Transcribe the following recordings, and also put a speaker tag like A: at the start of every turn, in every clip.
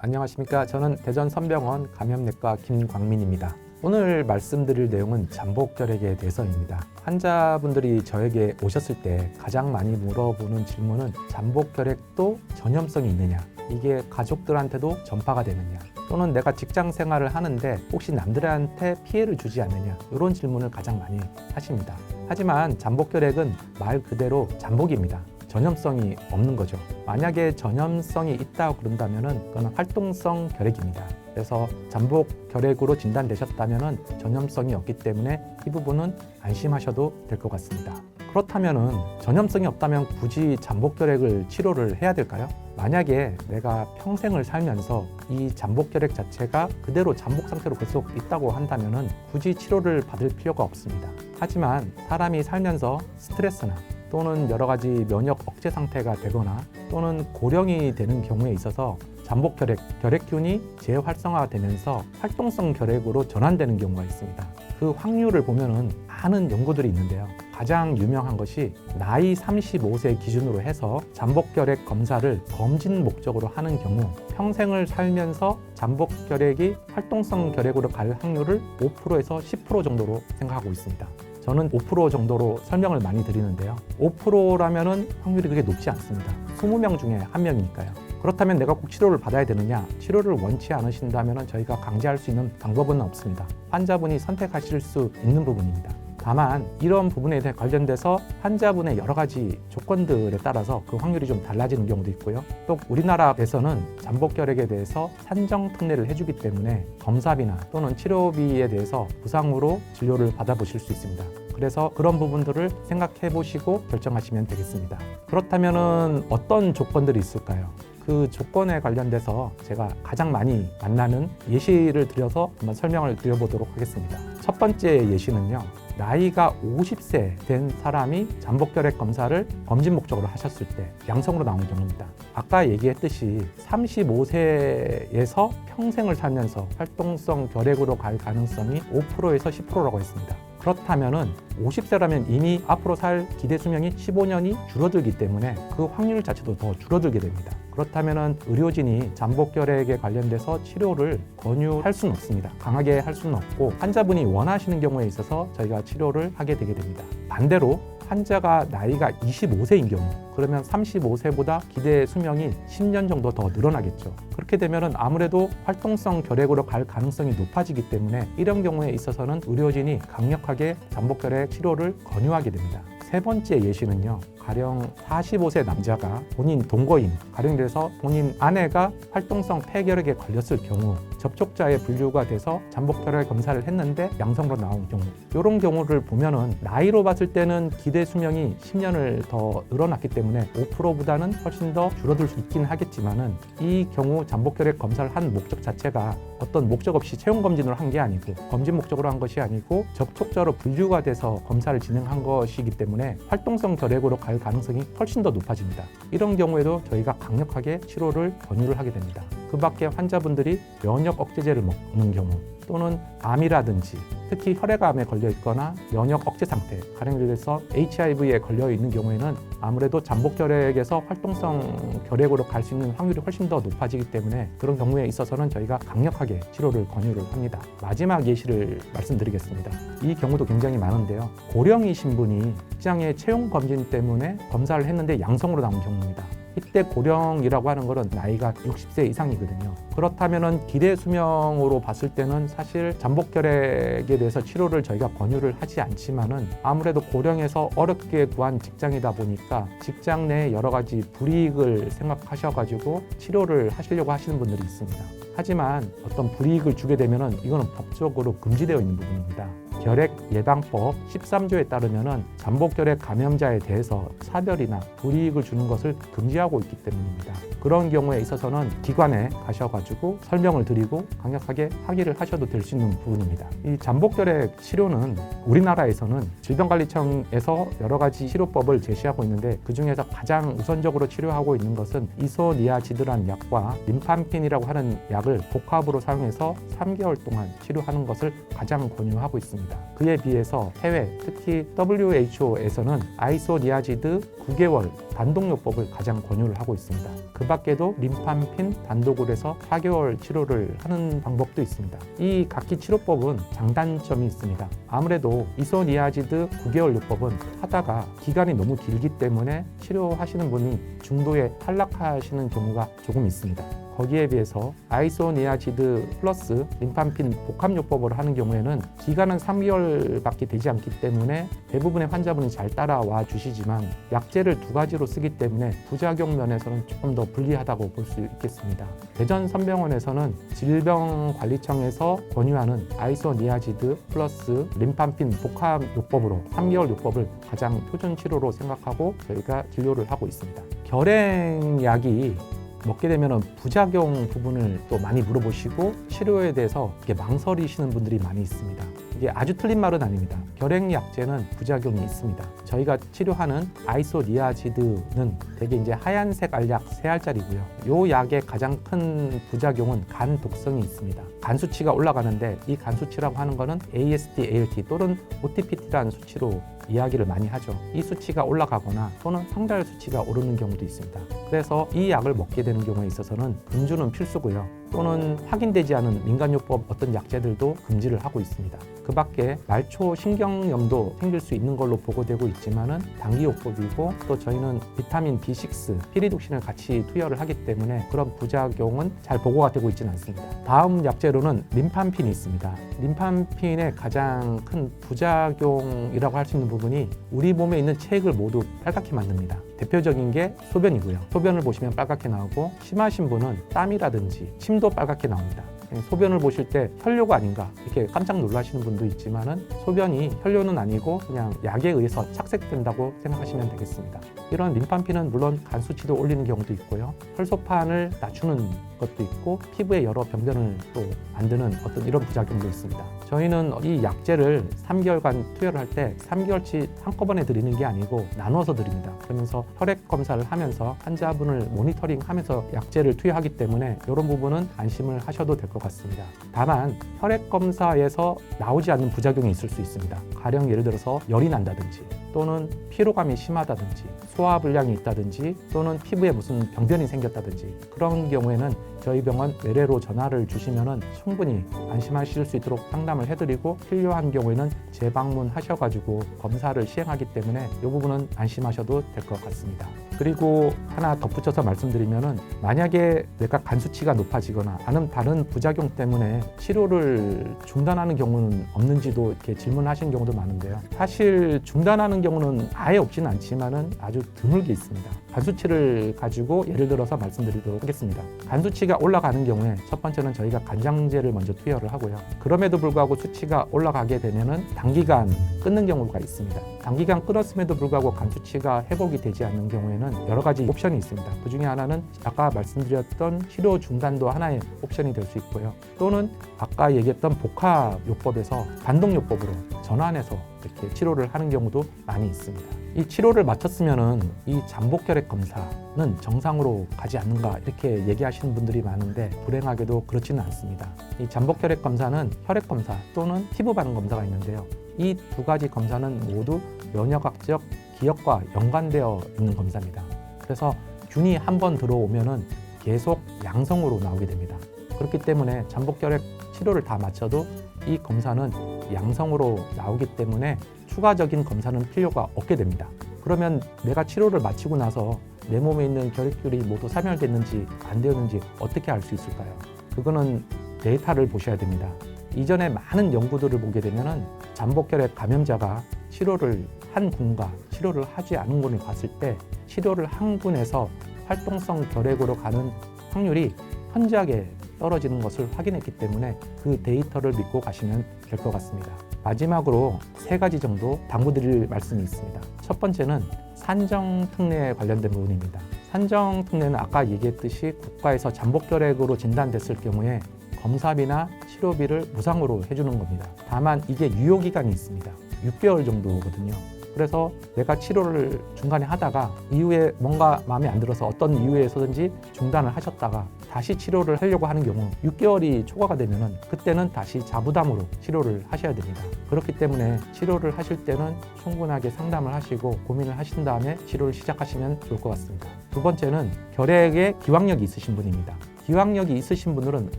A: 안녕하십니까. 저는 대전 선병원 감염내과 김광민입니다. 오늘 말씀드릴 내용은 잠복결핵에 대해서입니다. 환자분들이 저에게 오셨을 때 가장 많이 물어보는 질문은 잠복결핵도 전염성이 있느냐, 이게 가족들한테도 전파가 되느냐, 또는 내가 직장 생활을 하는데 혹시 남들한테 피해를 주지 않느냐, 이런 질문을 가장 많이 하십니다. 하지만 잠복결핵은 말 그대로 잠복입니다. 전염성이 없는 거죠. 만약에 전염성이 있다고 그런다면 그건 활동성 결핵입니다. 그래서 잠복결핵으로 진단되셨다면 전염성이 없기 때문에 이 부분은 안심하셔도 될 것 같습니다. 그렇다면 전염성이 없다면 굳이 잠복결핵을 치료를 해야 될까요? 만약에 내가 평생을 살면서 이 잠복결핵 자체가 그대로 잠복 상태로 계속 있다고 한다면 굳이 치료를 받을 필요가 없습니다. 하지만 사람이 살면서 스트레스나 또는 여러 가지 면역 억제 상태가 되거나 또는 고령이 되는 경우에 있어서 잠복결핵, 결핵균이 재활성화되면서 활동성 결핵으로 전환되는 경우가 있습니다. 그 확률을 보면은 많은 연구들이 있는데요. 가장 유명한 것이 나이 35세 기준으로 해서 잠복결핵 검사를 검진 목적으로 하는 경우 평생을 살면서 잠복결핵이 활동성 결핵으로 갈 확률을 5%에서 10% 정도로 생각하고 있습니다. 저는 5% 정도로 설명을 많이 드리는데요. 5%라면은 확률이 그렇게 높지 않습니다. 20명 중에 1명이니까요. 그렇다면 내가 꼭 치료를 받아야 되느냐? 치료를 원치 않으신다면 저희가 강제할 수 있는 방법은 없습니다. 환자분이 선택하실 수 있는 부분입니다. 다만 이런 부분에 대해 관련돼서 환자분의 여러 가지 조건들에 따라서 그 확률이 좀 달라지는 경우도 있고요. 또 우리나라에서는 잠복결핵에 대해서 산정 특례를 해주기 때문에 검사비나 또는 치료비에 대해서 부상으로 진료를 받아보실 수 있습니다. 그래서 그런 부분들을 생각해 보시고 결정하시면 되겠습니다. 그렇다면 어떤 조건들이 있을까요? 그 조건에 관련돼서 제가 가장 많이 만나는 예시를 들여서 한번 설명을 드려보도록 하겠습니다. 첫 번째 예시는요. 나이가 50세 된 사람이 잠복결핵 검사를 검진 목적으로 하셨을 때 양성으로 나온 경우입니다. 아까 얘기했듯이 35세에서 평생을 살면서 활동성 결핵으로 갈 가능성이 5%에서 10%라고 했습니다. 그렇다면은 50세라면 이미 앞으로 살 기대 수명이 15년이 줄어들기 때문에 그 확률 자체도 더 줄어들게 됩니다. 그렇다면은 의료진이 잠복결핵에 관련돼서 치료를 권유할 수는 없습니다. 강하게 할 수는 없고 환자분이 원하시는 경우에 있어서 저희가 치료를 하게 되게 됩니다. 반대로 환자가 나이가 25세인 경우, 그러면 35세보다 기대 수명이 10년 정도 더 늘어나겠죠. 그렇게 되면 아무래도 활동성 결핵으로 갈 가능성이 높아지기 때문에 이런 경우에 있어서는 의료진이 강력하게 잠복결핵 치료를 권유하게 됩니다. 세 번째 예시는요. 가령 45세 남자가 본인 동거인, 가령 그래서 본인 아내가 활동성 폐결핵에 걸렸을 경우 접촉자의 분류가 돼서 잠복결핵 검사를 했는데 양성으로 나온 경우, 이런 경우를 보면은 나이로 봤을 때는 기대 수명이 10년을 더 늘어났기 때문에 5%보다는 훨씬 더 줄어들 수 있긴 하겠지만은 이 경우 잠복결핵 검사를 한 목적 자체가 어떤 목적 없이 체온 검진을 한 게 아니고 검진 목적으로 한 것이 아니고 접촉자로 분류가 돼서 검사를 진행한 것이기 때문에 활동성 결핵으로 갈 가능성이 훨씬 더 높아집니다. 이런 경우에도 저희가 강력하게 치료를 권유를 하게 됩니다. 그 밖에 환자분들이 면역 억제제를 먹는 경우 또는 암이라든지 특히 혈액암에 걸려 있거나 면역 억제 상태, 가령 들어서 HIV에 걸려 있는 경우에는 아무래도 잠복결핵에서 활동성 결핵으로 갈 수 있는 확률이 훨씬 더 높아지기 때문에 그런 경우에 있어서는 저희가 강력하게 치료를 권유를 합니다. 마지막 예시를 말씀드리겠습니다. 이 경우도 굉장히 많은데요. 고령이신 분이 직장의 체온 검진 때문에 검사를 했는데 양성으로 나온 경우입니다. 이때 고령이라고 하는 것은 나이가 60세 이상이거든요. 그렇다면 기대 수명으로 봤을 때는 사실 잠복결핵에 대해서 치료를 저희가 권유를 하지 않지만은 아무래도 고령에서 어렵게 구한 직장이다 보니까 직장 내 여러 가지 불이익을 생각하셔가지고 치료를 하시려고 하시는 분들이 있습니다. 하지만 어떤 불이익을 주게 되면은 이거는 법적으로 금지되어 있는 부분입니다. 결핵예방법 13조에 따르면 잠복결핵 감염자에 대해서 사별이나 불이익을 주는 것을 금지하고 있기 때문입니다. 그런 경우에 있어서는 기관에 가셔가지고 설명을 드리고 강력하게 항의를 하셔도 될 수 있는 부분입니다. 이 잠복결핵 치료는 우리나라에서는 질병관리청에서 여러 가지 치료법을 제시하고 있는데 그 중에서 가장 우선적으로 치료하고 있는 것은 이소니아지드라는 약과 림파민이라고 하는 약을 복합으로 사용해서 3개월 동안 치료하는 것을 가장 권유하고 있습니다. 있습니다. 그에 비해서 해외, 특히 WHO에서는 아이소니아지드 9개월 단독요법을 가장 권유를 하고 있습니다. 그 밖에도 림팜핀 단독을 해서 4개월 치료를 하는 방법도 있습니다. 이 각기 치료법은 장단점이 있습니다. 아무래도 이소니아지드 9개월 요법은 하다가 기간이 너무 길기 때문에 치료하시는 분이 중도에 탈락하시는 경우가 조금 있습니다. 거기에 비해서 아이소니아지드 플러스 림팜핀 복합요법을 하는 경우에는 기간은 3개월밖에 되지 않기 때문에 대부분의 환자분이 잘 따라와 주시지만 약제를 2가지로 쓰기 때문에 부작용 면에서는 조금 더 불리하다고 볼 수 있겠습니다. 대전선병원에서는 질병관리청에서 권유하는 아이소니아지드 플러스 림팜핀 복합요법으로 3개월 요법을 가장 표준 치료로 생각하고 저희가 진료를 하고 있습니다. 결핵약이 먹게 되면 부작용 부분을 또 많이 물어보시고 치료에 대해서 이게 망설이시는 분들이 많이 있습니다. 이게 아주 틀린 말은 아닙니다. 결핵약제는 부작용이 있습니다. 저희가 치료하는 아이소니아지드는 되게 이제 하얀색 알약 3알짜리고요. 이 약의 가장 큰 부작용은 간 독성이 있습니다. 간 수치가 올라가는데 이 간 수치라고 하는 거는 AST, ALT 또는 OTPT라는 수치로 이야기를 많이 하죠. 이 수치가 올라가거나 또는 성달 수치가 오르는 경우도 있습니다. 그래서 이 약을 먹게 되는 경우에 있어서는 금주는 필수고요. 또는 확인되지 않은 민간요법 어떤 약제들도 금지를 하고 있습니다. 그 밖에 말초 신경염도 생길 수 있는 걸로 보고되고 있지만은 단기요법이고 또 저희는 비타민 B6, 피리독신을 같이 투여를 하기 때문에 그런 부작용은 잘 보고가 되고 있지는 않습니다. 다음 약제로는 림팜핀이 있습니다. 림팜핀의 가장 큰 부작용이라고 할 수 있는 부분이 우리 몸에 있는 체액을 모두 빨갛게 만듭니다. 대표적인 게 소변이고요. 소변을 보시면 빨갛게 나오고 심하신 분은 땀이라든지 침도 빨갛게 나옵니다. 소변을 보실 때 혈뇨가 아닌가 이렇게 깜짝 놀라시는 분도 있지만은 소변이 혈뇨는 아니고 그냥 약에 의해서 착색된다고 생각하시면 되겠습니다. 이런 림팜핀은 물론 간 수치도 올리는 경우도 있고요. 혈소판을 낮추는 것도 있고 피부에 여러 병변을 또 만드는 어떤 이런 부작용도 있습니다. 저희는 이 약제를 3개월간 투여를 할 때 3개월치 한꺼번에 드리는 게 아니고 나눠서 드립니다. 그러면서 혈액 검사를 하면서 환자분을 모니터링하면서 약제를 투여하기 때문에 이런 부분은 안심을 하셔도 될 것 같습니다. 다만 혈액 검사에서 나오지 않는 부작용이 있을 수 있습니다. 가령 예를 들어서 열이 난다든지 또는 피로감이 심하다든지 소화불량이 있다든지 또는 피부에 무슨 병변이 생겼다든지 그런 경우에는 저희 병원 외래로 전화를 주시면 충분히 안심하실 수 있도록 상담을 해드리고 필요한 경우에는 재방문하셔가지고 검사를 시행하기 때문에 이 부분은 안심하셔도 될 것 같습니다. 그리고 하나 덧붙여서 말씀드리면은 만약에 내가 간 수치가 높아지거나 아니면 다른 부작용 때문에 치료를 중단하는 경우는 없는지도 이렇게 질문하시는 경우도 많은데요. 사실 중단하는 경우는 아예 없지는 않지만은 아주 드물게 있습니다. 간 수치를 가지고 예를 들어서 말씀드리도록 하겠습니다. 간 수치가 올라가는 경우에 첫 번째는 저희가 간장제를 먼저 투여를 하고요. 그럼에도 불구하고 수치가 올라가게 되면은 단기간 끊는 경우가 있습니다. 단기간 끊었음에도 불구하고 간 수치가 회복이 되지 않는 경우에는 여러 가지 옵션이 있습니다. 그 중에 하나는 아까 말씀드렸던 치료 중단도 하나의 옵션이 될 수 있고요. 또는 아까 얘기했던 복합요법에서 단독요법으로 전환해서 이렇게 치료를 하는 경우도 많이 있습니다. 이 치료를 마쳤으면은 이 잠복혈액 검사는 정상으로 가지 않는가 이렇게 얘기하시는 분들이 많은데 불행하게도 그렇지는 않습니다. 이 잠복혈액 검사는 혈액 검사 또는 피부 반응 검사가 있는데요. 이 2가지 검사는 모두 면역학적 기억과 연관되어 있는 검사입니다. 그래서 균이 한번 들어오면은 계속 양성으로 나오게 됩니다. 그렇기 때문에 잠복혈액 치료를 다 마쳐도 이 검사는 양성으로 나오기 때문에 추가적인 검사는 필요가 없게 됩니다. 그러면 내가 치료를 마치고 나서 내 몸에 있는 결핵균이 모두 사멸됐는지 안 되었는지 어떻게 알 수 있을까요? 그거는 데이터를 보셔야 됩니다. 이전에 많은 연구들을 보게 되면은 잠복혈액 감염자가 치료를 한 군과 치료를 하지 않은 군을 봤을 때 치료를 한 군에서 활동성 결핵으로 가는 확률이 현저하게 떨어지는 것을 확인했기 때문에 그 데이터를 믿고 가시면 될 것 같습니다. 마지막으로 3가지 정도 당부드릴 말씀이 있습니다. 첫 번째는 산정특례에 관련된 부분입니다. 산정특례는 아까 얘기했듯이 국가에서 잠복결핵으로 진단됐을 경우에 검사비나 치료비를 무상으로 해주는 겁니다. 다만 이게 유효기간이 있습니다. 6개월 정도거든요. 그래서 내가 치료를 중간에 하다가 이후에 뭔가 마음에 안 들어서 어떤 이유에서든지 중단을 하셨다가 다시 치료를 하려고 하는 경우 6개월이 초과가 되면은 그때는 다시 자부담으로 치료를 하셔야 됩니다. 그렇기 때문에 치료를 하실 때는 충분하게 상담을 하시고 고민을 하신 다음에 치료를 시작하시면 좋을 것 같습니다. 두 번째는 결핵에 기왕력이 있으신 분입니다. 기왕력이 있으신 분들은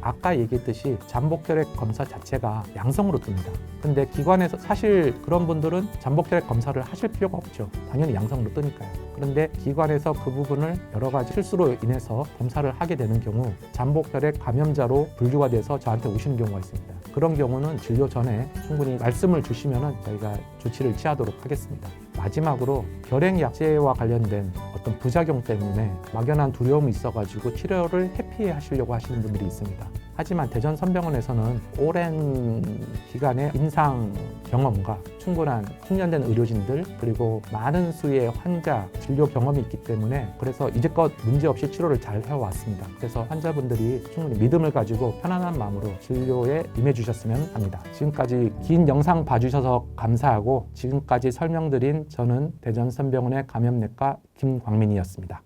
A: 아까 얘기했듯이 잠복혈액 검사 자체가 양성으로 뜹니다. 근데 기관에서 사실 그런 분들은 잠복혈액 검사를 하실 필요가 없죠. 당연히 양성으로 뜨니까요. 그런데 기관에서 그 부분을 여러 가지 실수로 인해서 검사를 하게 되는 경우 잠복혈액 감염자로 분류가 돼서 저한테 오시는 경우가 있습니다. 그런 경우는 진료 전에 충분히 말씀을 주시면 저희가 조치를 취하도록 하겠습니다. 마지막으로 결핵 약제와 관련된 어떤 부작용 때문에 막연한 두려움이 있어가지고 치료를 회피해 하시려고 하시는 분들이 있습니다. 하지만 대전선병원에서는 오랜 기간의 임상 경험과 충분한 숙련된 의료진들 그리고 많은 수의 환자 진료 경험이 있기 때문에 그래서 이제껏 문제없이 치료를 잘 해왔습니다. 그래서 환자분들이 충분히 믿음을 가지고 편안한 마음으로 진료에 임해주셨으면 합니다. 지금까지 긴 영상 봐주셔서 감사하고 지금까지 설명드린 저는 대전선병원의 감염내과 김광민이었습니다.